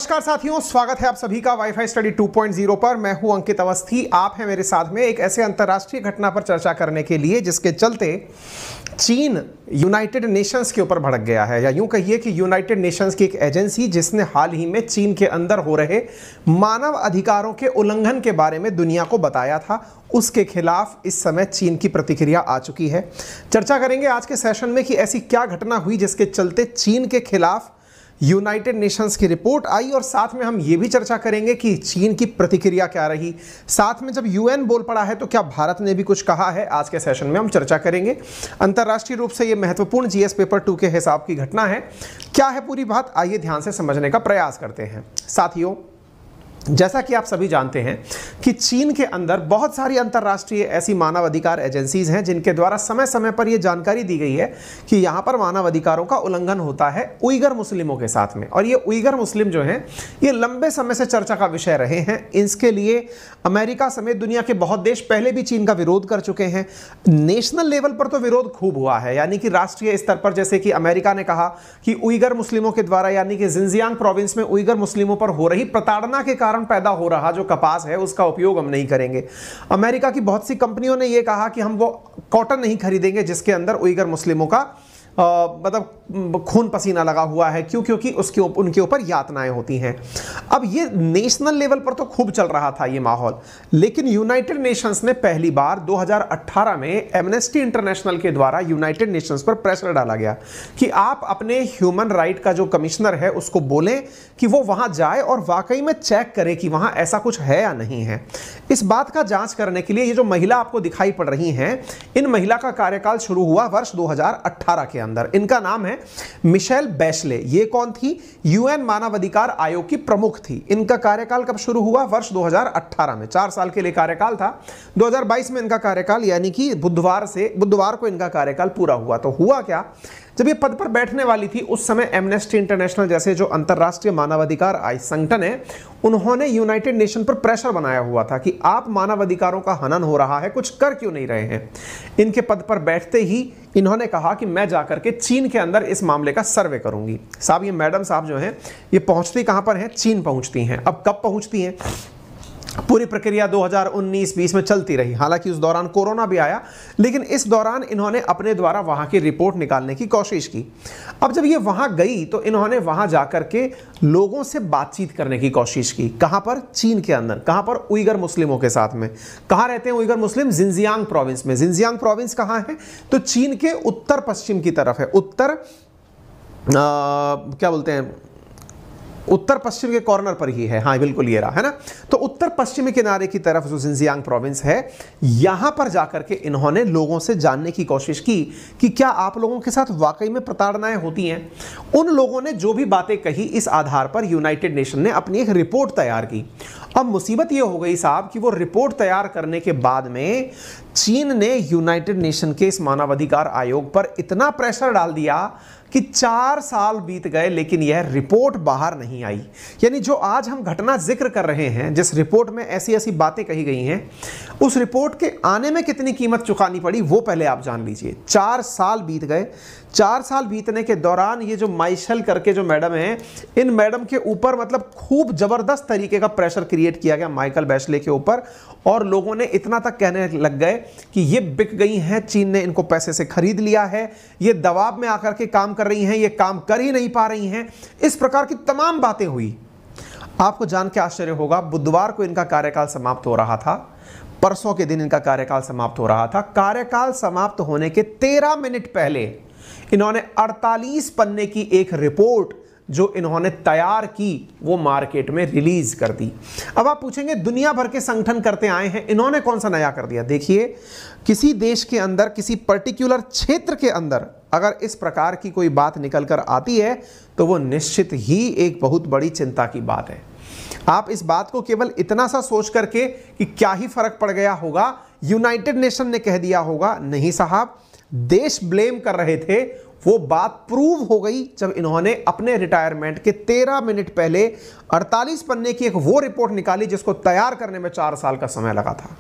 नमस्कार साथियों, स्वागत है आप सभी का वाईफाई स्टडी 2.0 पर। मैं हूं अंकित अवस्थी। आप हैं मेरे साथ में एक ऐसे अंतर्राष्ट्रीय घटना पर चर्चा करने के लिए जिसके चलते चीन यूनाइटेड नेशंस के ऊपर भड़क गया है, या यूं कहिए कि यूनाइटेड नेशंस की एक एजेंसी जिसने हाल ही में चीन के अंदर हो रहे मानव अधिकारों के उल्लंघन के बारे में दुनिया को बताया था, उसके खिलाफ इस समय चीन की प्रतिक्रिया आ चुकी है। चर्चा करेंगे आज के सेशन में कि ऐसी क्या घटना हुई जिसके चलते चीन के खिलाफ यूनाइटेड नेशंस की रिपोर्ट आई, और साथ में हम ये भी चर्चा करेंगे कि चीन की प्रतिक्रिया क्या रही। साथ में जब यूएन बोल पड़ा है तो क्या भारत ने भी कुछ कहा है, आज के सेशन में हम चर्चा करेंगे। अंतर्राष्ट्रीय रूप से ये महत्वपूर्ण जीएस पेपर 2 के हिसाब की घटना है। क्या है पूरी बात, आइए ध्यान से समझने का प्रयास करते हैं। साथियों, जैसा कि आप सभी जानते हैं कि चीन के अंदर बहुत सारी अंतर्राष्ट्रीय ऐसी मानव अधिकार एजेंसीज हैं जिनके द्वारा समय समय पर यह जानकारी दी गई है कि यहां पर मानव अधिकारों का उल्लंघन होता है उइगर मुस्लिमों के साथ में। और ये उइगर मुस्लिम जो हैं ये लंबे समय से चर्चा का विषय रहे हैं। इसके लिए अमेरिका समेत दुनिया के बहुत देश पहले भी चीन का विरोध कर चुके हैं। नेशनल लेवल पर तो विरोध खूब हुआ है, यानी कि राष्ट्रीय स्तर पर, जैसे कि अमेरिका ने कहा कि उइगर मुस्लिमों के द्वारा, यानी कि जिनजियांग प्रोविंस में उइगर मुस्लिमों पर हो रही प्रताड़ना के पैदा हो रहा जो कपास है उसका उपयोग हम नहीं करेंगे। अमेरिका की बहुत सी कंपनियों ने यह कहा कि हम वो कॉटन नहीं खरीदेंगे जिसके अंदर उइगर मुस्लिमों का मतलब खून पसीना लगा हुआ है, क्योंकि उनके ऊपर यातनाएं होती हैं। अब ये नेशनल लेवल पर तो खूब चल रहा था ये माहौल, लेकिन यूनाइटेड नेशंस ने पहली बार 2018 में एमनेस्टी इंटरनेशनल के द्वारा यूनाइटेड नेशंस पर प्रेशर डाला गया कि आप अपने ह्यूमन राइट का जो कमिश्नर है उसको बोलें कि वो वहां जाए और वाकई में चेक करे कि वहां ऐसा कुछ है या नहीं है। इस बात का जांच करने के लिए ये जो महिला आपको दिखाई पड़ रही हैं, इन महिला का कार्यकाल शुरू हुआ वर्ष 2018 के अंदर। इनका नाम है मिशेल बैशले। ये कौन थी? यूएन मानवाधिकार आयोग की प्रमुख थी। इनका कार्यकाल कब शुरू हुआ? वर्ष 2018 में। 4 साल के लिए कार्यकाल था। 2022 में इनका कार्यकाल, यानी कि बुधवार को इनका कार्यकाल पूरा हुआ। तो हुआ क्या, जब ये पद पर बैठने वाली थी उस समय एमनेस्टी इंटरनेशनल जैसे जो अंतर्राष्ट्रीय मानवाधिकार संगठन है उन्होंने यूनाइटेड नेशन पर प्रेशर बनाया हुआ था कि आप मानवाधिकारों का हनन हो रहा है, कुछ कर क्यों नहीं रहे हैं। इनके पद पर बैठते ही इन्होंने कहा कि मैं जाकर के चीन के अंदर इस मामले का सर्वे करूंगी। साहब, ये मैडम साहब जो हैं ये पहुंचती कहां पर हैं? चीन पहुंचती हैं। अब कब पहुंचती हैं? पूरी प्रक्रिया 2019-20 में चलती रही, हालांकि उस दौरान कोरोना भी आया, लेकिन इस दौरान इन्होंने अपने द्वारा वहां की रिपोर्ट निकालने की कोशिश की। अब जब ये वहां गई तो इन्होंने वहां जाकर के लोगों से बातचीत करने की कोशिश की। कहां पर? चीन के अंदर। कहां पर? उइगर मुस्लिमों के साथ में। कहां रहते हैं उइगर मुस्लिम? जिनजियांग प्रोविंस में। जिनजियांग प्रोविंस कहां है? तो चीन के उत्तर पश्चिम की तरफ है। क्या बोलते हैं, उत्तर पश्चिम के कॉर्नर पर ही है। हाँ, बिल्कुल ये रहा है ना। तो उत्तर पश्चिमी किनारे की तरफ जो जिनजियांग प्रोविंस है, यहां पर जाकर के इन्होंने लोगों से जानने की कोशिश की कि क्या आप लोगों के साथ वाकई में प्रताड़नाएं होती हैं। उन लोगों ने जो भी बातें कही, इस आधार पर यूनाइटेड नेशन ने अपनी एक रिपोर्ट तैयार की। अब मुसीबत यह हो गई साहब कि वो रिपोर्ट तैयार करने के बाद में चीन ने यूनाइटेड नेशन के इस मानवाधिकार आयोग पर इतना प्रेशर डाल दिया कि 4 साल बीत गए लेकिन यह रिपोर्ट बाहर नहीं आई। यानी जो आज हम घटना जिक्र कर रहे हैं, जिस रिपोर्ट में ऐसी ऐसी बातें कही गई हैं, उस रिपोर्ट के आने में कितनी कीमत चुकानी पड़ी वो पहले आप जान लीजिए। 4 साल बीत गए। 4 साल बीतने के दौरान ये जो माइशेल करके जो मैडम है, इन मैडम के ऊपर मतलब खूब जबरदस्त तरीके का प्रेशर क्रिएट किया गया माइकल बैशले के ऊपर, और लोगों ने इतना तक कहने लग गए कि ये बिक गई हैं, चीन ने इनको पैसे से खरीद लिया है, ये दबाव में आकर के काम कर रही हैं, ये काम कर ही नहीं पा रही हैं। इस प्रकार की तमाम बातें हुई। आपको जान के आश्चर्य होगा, बुधवार को इनका कार्यकाल समाप्त हो रहा था। परसों के दिन इनका कार्यकाल समाप्त हो रहा था। कार्यकाल समाप्त होने के 13 मिनट पहले इन्होंने 48 पन्ने की एक रिपोर्ट जो इन्होंने तैयार की वो मार्केट में रिलीज कर दी। अब आप पूछेंगे, दुनिया भर के संगठन करते आए हैं, इन्होंने कौन सा नया कर दिया? देखिए, किसी देश के अंदर, किसी पर्टिकुलर क्षेत्र के अंदर अगर इस प्रकार की कोई बात निकल कर आती है तो वो निश्चित ही एक बहुत बड़ी चिंता की बात है। आप इस बात को केवल इतना सा सोच करके कि क्या ही फर्क पड़ गया होगा, यूनाइटेड नेशन ने कह दिया होगा, नहीं साहब, देश ब्लेम कर रहे थे। वो बात प्रूव हो गई जब इन्होंने अपने रिटायरमेंट के 13 मिनट पहले 48 पन्ने की एक वो रिपोर्ट निकाली जिसको तैयार करने में 4 साल का समय लगा था।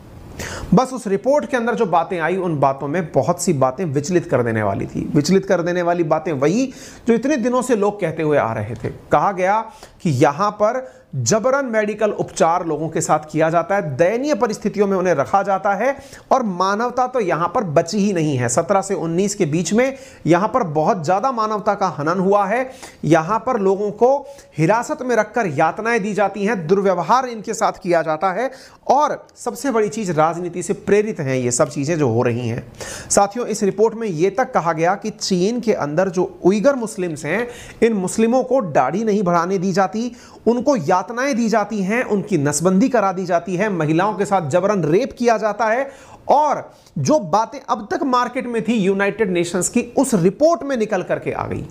बस उस रिपोर्ट के अंदर जो बातें आई उन बातों में बहुत सी बातें विचलित कर देने वाली थी। विचलित कर देने वाली बातें वही जो इतने दिनों से लोग कहते हुए आ रहे थे। कहा गया कि यहां पर जबरन मेडिकल उपचार लोगों के साथ किया जाता है, दयनीय परिस्थितियों में उन्हें रखा जाता है और मानवता तो यहां पर बची ही नहीं है। 17 से 19 के बीच में यहां पर बहुत ज्यादा मानवता का हनन हुआ है। यहां पर लोगों को हिरासत में रखकर यातनाएं दी जाती हैं, दुर्व्यवहार इनके साथ किया जाता है और सबसे बड़ी चीज राजनीति से प्रेरित हैं ये सब चीजें जो हो रही हैं। साथियों, इस रिपोर्ट में यह तक कहा गया कि चीन के अंदर जो उइगर मुस्लिम्स हैं, इन मुस्लिमों को दाढ़ी नहीं बढ़ाने दी जाती, उनको यातनाएं दी जाती हैं, उनकी नसबंदी करा दी जाती है, महिलाओं के साथ जबरन रेप किया जाता है और जो बातें अब तक मार्केट में थी यूनाइटेड नेशंस की, उस रिपोर्ट में निकल करके आ गई।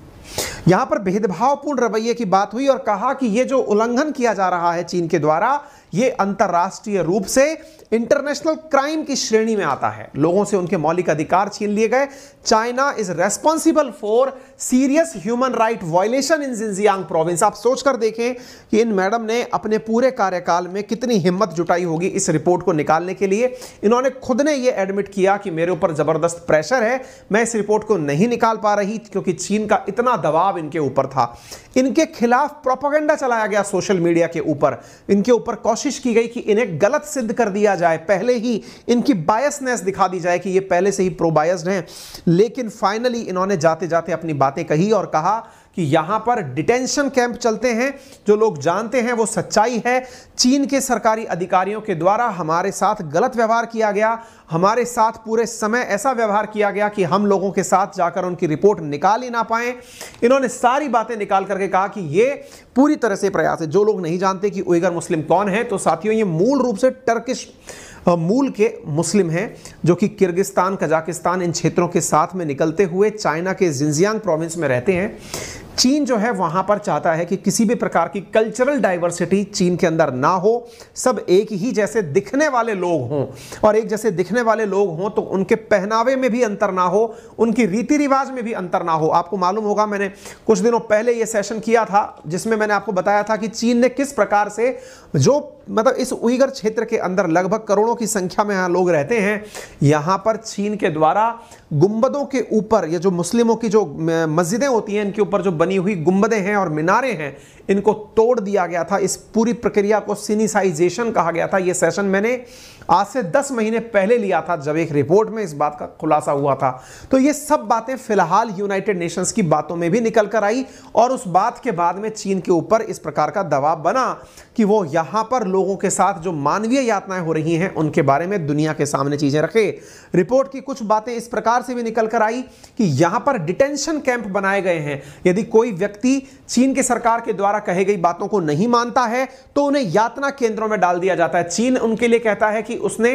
यहां पर भेदभावपूर्ण रवैये की बात हुई और कहा कि यह जो उल्लंघन किया जा रहा है चीन के द्वारा, यह अंतरराष्ट्रीय रूप से इंटरनेशनल क्राइम की श्रेणी में आता है। लोगों से उनके मौलिक अधिकार छीन लिए गए। China is responsible for serious human right violation in Jinjiang province. आप सोचकर देखें कि इन मैडम ने अपने पूरे कार्यकाल में कितनी हिम्मत जुटाई होगी इस रिपोर्ट को निकालने के लिए। इन्होंने खुद ने यह एडमिट किया कि मेरे ऊपर जबरदस्त प्रेशर है, मैं इस रिपोर्ट को नहीं निकाल पा रही क्योंकि चीन का इतना दबाव इनके ऊपर था। इनके खिलाफ प्रोपेगेंडा चलाया गया सोशल मीडिया के ऊपर, इनके ऊपर कोशिश की गई कि इन्हें गलत सिद्ध कर दिया जाए, पहले ही इनकी बायसनेस दिखा दी जाए कि ये पहले से ही प्रो बायस्ड हैं। लेकिन फाइनली इन्होंने जाते जाते अपनी बातें कही और कहा कि यहां पर डिटेंशन कैंप चलते हैं। जो लोग जानते हैं वो सच्चाई है। चीन के सरकारी अधिकारियों के द्वारा हमारे साथ गलत व्यवहार किया गया, हमारे साथ पूरे समय ऐसा व्यवहार किया गया कि हम लोगों के साथ जाकर उनकी रिपोर्ट निकाल ही ना पाए। इन्होंने सारी बातें निकाल करके कहा कि ये पूरी तरह से प्रयास है। जो लोग नहीं जानते कि उइगर मुस्लिम कौन है, तो साथियों ये मूल रूप से टर्किश मूल के मुस्लिम हैं जो कि किर्गिस्तान, कजाकिस्तान इन क्षेत्रों के साथ में निकलते हुए चाइना के जिनजियांग प्रोविंस में रहते हैं। चीन जो है वहां पर चाहता है कि किसी भी प्रकार की कल्चरल डाइवर्सिटी चीन के अंदर ना हो, सब एक ही जैसे दिखने वाले लोग हों और एक जैसे दिखने वाले लोग हों तो उनके पहनावे में भी अंतर ना हो, उनकी रीति रिवाज में भी अंतर ना हो। आपको मालूम होगा मैंने कुछ दिनों पहले यह सेशन किया था जिसमें मैंने आपको बताया था कि चीन ने किस प्रकार से जो मतलब इस उइगर क्षेत्र के अंदर लगभग करोड़ों की संख्या में यहाँ लोग रहते हैं, यहाँ पर चीन के द्वारा गुंबदों के ऊपर, ये जो मुस्लिमों की जो मस्जिदें होती हैं इनके ऊपर जो बनी हुई गुंबदें हैं और मीनारें हैं, इनको तोड़ दिया गया था। इस पूरी प्रक्रिया को सिनिसाइजेशन कहा गया था। यह सेशन मैंने आज से 10 महीने पहले लिया था जब एक रिपोर्ट में इस बात का खुलासा हुआ था। तो ये सब बातें फिलहाल यूनाइटेड नेशंस की बातों में भी निकल कर आई और उस बात के बाद में चीन के ऊपर इस प्रकार का दबाव बना कि वो यहां पर लोगों के साथ जो मानवीय यातनाएं हो रही हैं उनके बारे में दुनिया के सामने चीजें रखे। रिपोर्ट की कुछ बातें इस प्रकार से भी निकल कर आई कि यहां पर डिटेंशन कैंप बनाए गए हैं। यदि कोई व्यक्ति चीन की सरकार के द्वारा कही गई बातों को नहीं मानता है तो उन्हें यातना केंद्रों में डाल दिया जाता है। चीन उनके लिए कहता है कि उसने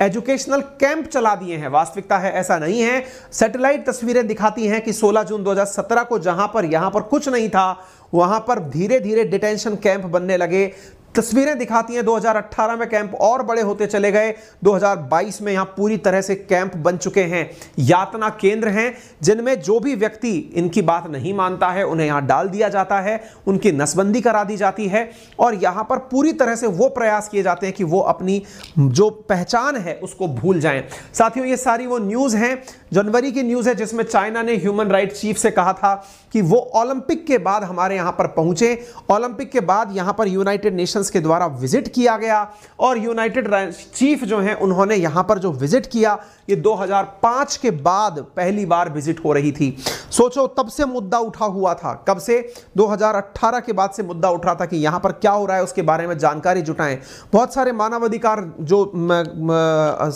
एजुकेशनल कैंप चला दिए हैं। वास्तविकता है ऐसा नहीं है। सैटेलाइट तस्वीरें दिखाती हैं कि 16 जून 2017 को जहां पर यहां पर कुछ नहीं था, वहां पर धीरे धीरे डिटेंशन कैंप बनने लगे। तस्वीरें दिखाती हैं 2018 में कैंप और बड़े होते चले गए। 2022 में यहां पूरी तरह से कैंप बन चुके हैं, यातना केंद्र हैं जिनमें जो भी व्यक्ति इनकी बात नहीं मानता है उन्हें यहां डाल दिया जाता है, उनकी नसबंदी करा दी जाती है और यहां पर पूरी तरह से वो प्रयास किए जाते हैं कि वो अपनी जो पहचान है उसको भूल जाएं। साथियों, ये सारी वो न्यूज़ हैं, जनवरी की न्यूज़ है जिसमें चाइना ने ह्यूमन राइट्स चीफ से कहा था कि वो ओलंपिक के बाद हमारे यहां पर पहुंचे। ओलंपिक के बाद यहां पर यूनाइटेड नेशंस के द्वारा विजिट किया गया और यूनाइटेड चीफ जो हैं उन्होंने यहां पर जो विजिट किया ये 2005 के बाद पहली बार विजिट हो रही थी। सोचो तब से मुद्दा उठा हुआ था, कब से? 2018 के बाद से मुद्दा उठ रहा था कि यहां पर क्या हो रहा है उसके बारे में जानकारी जुटाएं। बहुत सारे मानवाधिकार जो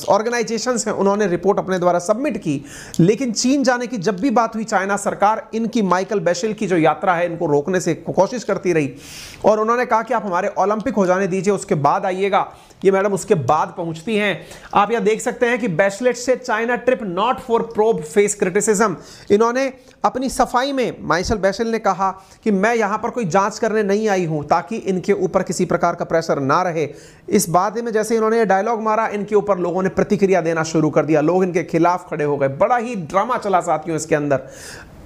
ऑर्गेनाइजेशंस हैं उन्होंने रिपोर्ट अपने द्वारा सबमिट की, लेकिन चीन जाने की जब भी बात हुई चाइना सरकार इनकी माइकल बेशेल की जो यात्रा है इनको रोकने से कोशिश करती रही और उन्होंने कहा कि आप हमारे ओलंपिक हो जाने दीजिए, उसके बाद आइएगा। ये मैडम उसके बाद पहुंचती हैं। आप यहां देख सकते हैं कि बैचलेट से China trip not for probe face criticism. इन्होंने अपनी सफाई में माइकल बेशेल ने कहा कि मैं यहां पर कोई जांच करने नहीं आई हूं ताकि इनके ऊपर किसी प्रकार का प्रेशर ना रहे। इस बात में जैसे इन्होंने डायलॉग मारा, इनके ऊपर लोगों ने प्रतिक्रिया देना शुरू कर दिया, लोग इनके खिलाफ खड़े हो गए। बड़ा ही ड्रामा चला साथियों इसके अंदर।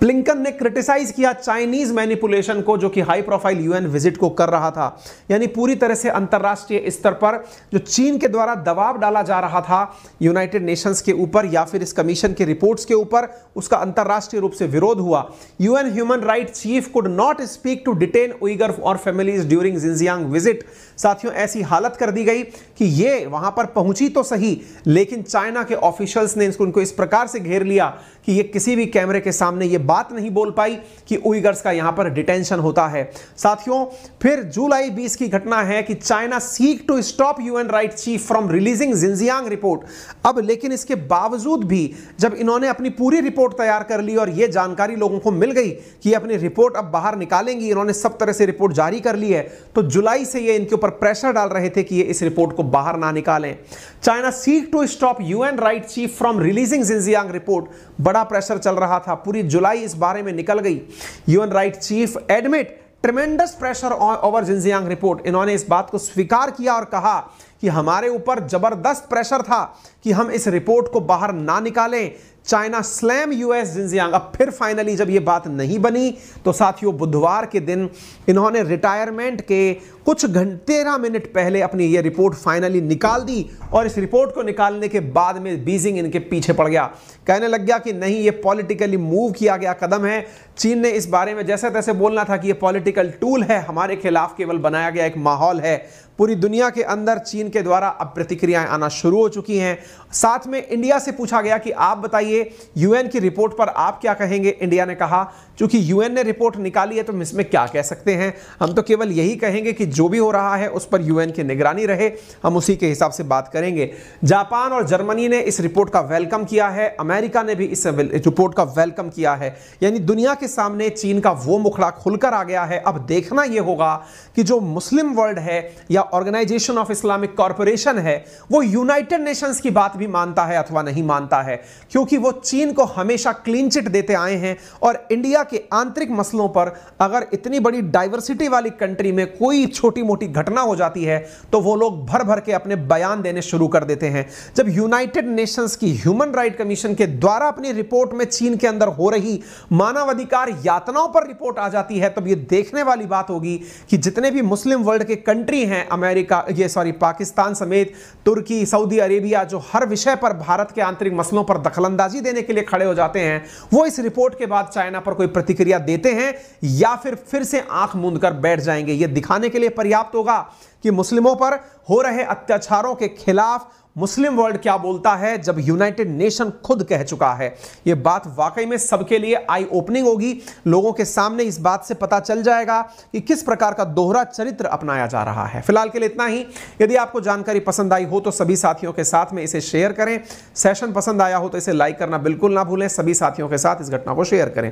ब्लिंकन ने क्रिटिसाइज किया चाइनीज मैनिपुलेशन को, जो कि हाई प्रोफाइल यूएन विजिट को कर रहा था। यानी पूरी तरह से अंतरराष्ट्रीय स्तर पर जो चीन के द्वारा दबाव डाला जा रहा था यूनाइटेड नेशंस के ऊपर या फिर इस कमीशन की रिपोर्ट्स के ऊपर, उसका अंतरराष्ट्रीय रूप से विरोध हुआ। UN human right chief could not speak to detain Uyghur और फैमिलीज ड्यूरिंग जिनजियांग विजिट। साथियों, ऐसी हालत कर दी गई कि ये वहां पर पहुंची तो सही, लेकिन चाइना के ऑफिशियल्स ने उनको इस प्रकार से घेर लिया कि ये किसी भी कैमरे के सामने ये बात नहीं बोल पाई कि उइगर्स का यहां पर डिटेंशन होता है। साथियों, फिर जुलाई 20 की घटना है कि China seek to stop UN right chief from releasing Xinjiang report. अब लेकिन इसके बावजूद भी जब इन्होंने अपनी पूरी रिपोर्ट तैयार कर ली और यह जानकारी लोगों को मिल गई कि ये अपनी रिपोर्ट अब बाहर निकालेंगी, इन्होंने सब तरह से रिपोर्ट जारी कर ली है, तो जुलाई से ये इनके ऊपर प्रेशर डाल रहे थे कि ये इस रिपोर्ट को बाहर ना निकालें। China seek to stop UN right chief from releasing Xinjiang report. बड़ा प्रेशर चल रहा था, पूरी जुलाई इस बारे में निकल गई। UN right chief admit ट्रेमेंडस pressure over Jinjiang report. इन्होंने इस बात को स्वीकार किया और कहा कि हमारे ऊपर जबरदस्त प्रेशर था कि हम इस रिपोर्ट को बाहर ना निकालें। China slam US Jinjiang. अब फिर फाइनली जब ये बात नहीं बनी तो साथियों, बुधवार के दिन इन्होंने रिटायरमेंट के कुछ घंटे 13 मिनट पहले अपनी ये रिपोर्ट फाइनली निकाल दी। और इस रिपोर्ट को निकालने के बाद में बीजिंग इनके पीछे पड़ गया, कहने लग गया कि नहीं, ये पॉलिटिकली मूव किया गया कदम है। चीन ने इस बारे में जैसे तैसे बोलना था कि ये पॉलिटिकल टूल है, हमारे खिलाफ केवल बनाया गया एक माहौल है। पूरी दुनिया के अंदर चीन के द्वारा अब प्रतिक्रियाएं आना शुरू हो चुकी हैं। साथ में इंडिया से पूछा गया कि आप बताइए यूएन की रिपोर्ट पर आप क्या कहेंगे। इंडिया ने कहा क्योंकि यूएन ने रिपोर्ट निकाली है तो हम इसमें क्या कह सकते हैं, हम तो केवल यही कहेंगे कि जो भी हो रहा है उस पर यूएन की निगरानी रहे, हम उसी के हिसाब से बात करेंगे। जापान और जर्मनी ने इस रिपोर्ट का वेलकम किया है, अमेरिका ने भी इस रिपोर्ट का वेलकम किया है। यानी दुनिया के सामने चीन का वो मुखड़ा खुलकर आ गया है। अब देखना यह होगा कि जो मुस्लिम वर्ल्ड है या ऑर्गेनाइजेशन ऑफ इस्लामिक कॉर्पोरेशन है, वो यूनाइटेड नेशंस की बात भी मानता है अथवा नहीं मानता है, क्योंकि वो चीन को हमेशा क्लीन चिट देते आए हैं। और इंडिया के आंतरिक मसलों पर अगर इतनी बड़ी डाइवर्सिटी वाली कंट्री में कोई छोटी मोटी घटना हो जाती है तो वो लोग भर भर के अपने बयान देने शुरू कर देते हैं। जब यूनाइटेड नेशंस की ह्यूमन राइट कमीशन के द्वारा अपनी रिपोर्ट में चीन के अंदर हो रही मानवाधिकार यातनाओं पर रिपोर्ट आ जाती है, तब ये देखने वाली बात होगी कि जितने भी मुस्लिम वर्ल्ड के कंट्री हैं, पाकिस्तान समेत तुर्की, सऊदी अरेबिया, जो हर विषय पर भारत के आंतरिक मसलों पर दखलंदाजी देने के लिए खड़े हो जाते हैं, वो इस रिपोर्ट के बाद चाइना पर कोई प्रतिक्रिया देते हैं या फिर से आंख मूंद कर बैठ जाएंगे। यह दिखाने के लिए पर्याप्त होगा कि मुस्लिमों पर हो रहे अत्याचारों के खिलाफ मुस्लिम वर्ल्ड क्या बोलता है, जब यूनाइटेड नेशन खुद कह चुका है। यह बात वाकई में सबके लिए आई ओपनिंग होगी। लोगों के सामने इस बात से पता चल जाएगा कि किस प्रकार का दोहरा चरित्र अपनाया जा रहा है। फिलहाल के लिए इतना ही। यदि आपको जानकारी पसंद आई हो तो सभी साथियों के साथ में इसे शेयर करें। सेशन पसंद आया हो तो इसे लाइक करना बिल्कुल ना भूलें। सभी साथियों के साथ इस घटना को शेयर करें।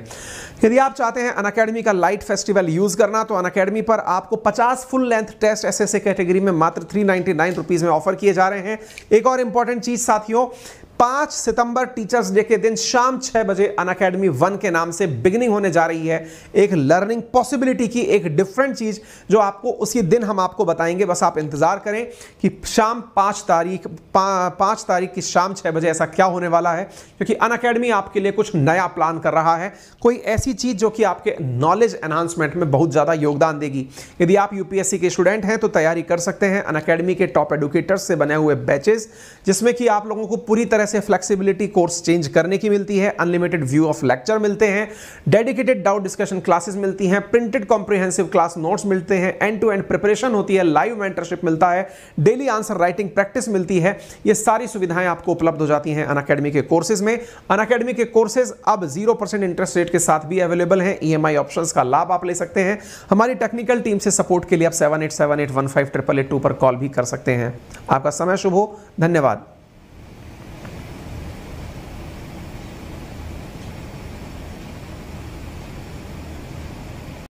यदि आप चाहते हैं अनअकैडमी का लाइट फेस्टिवल यूज करना तो अनअकैडमी पर आपको 50 full length test SSA category में मात्र 399 रुपीज में ऑफर किए जा रहे हैं। एक और इंपॉर्टेंट चीज साथियों, 5 सितंबर टीचर्स डे के दिन शाम 6 बजे अनअकैडमी 1 के नाम से बिगिनिंग होने जा रही है। एक लर्निंग पॉसिबिलिटी की एक डिफरेंट चीज जो आपको उसी दिन हम आपको बताएंगे। बस आप इंतजार करें कि शाम 5 तारीख की शाम 6 बजे ऐसा क्या होने वाला है, क्योंकि अनअकैडमी आपके लिए कुछ नया प्लान कर रहा है, कोई ऐसी चीज जो कि आपके नॉलेज एनहांसमेंट में बहुत ज्यादा योगदान देगी। यदि आप यूपीएससी के स्टूडेंट हैं तो तैयारी कर सकते हैं अनअकैडमी के टॉप एडुकेटर्स से बने हुए बैचेस, जिसमें कि आप लोगों को पूरी तरह से फ्लेक्सिबिलिटी कोर्स चेंज करने की मिलती है, अनलिमिटेड व्यू ऑफ लेक्चर मिलते हैं, डेडिकेटेड डाउट डिस्कशन क्लासेस मिलती हैं, प्रिंटेड कॉम्प्रिहेंसिव क्लास नोट्स मिलते हैं, एंड टू एंड प्रिपरेशन होती है, लाइव मेंटरशिप मिलता है, डेली आंसर राइटिंग प्रैक्टिस मिलती है। ये सारी सुविधाएं आपको उपलब्ध हो जाती हैं अनअकैडमी के कोर्सेज में। अनअकैडमी के कोर्सेज अब 0% इंटरेस्ट रेट के साथ भी अवेलेबल हैं। ईएमआई ऑप्शंस का लाभ आप ले सकते हैं। हमारी टेक्निकल टीम से सपोर्ट के लिए आप 7878158882 पर कॉल भी कर सकते हैं। आपका समय शुभ हो। धन्यवाद।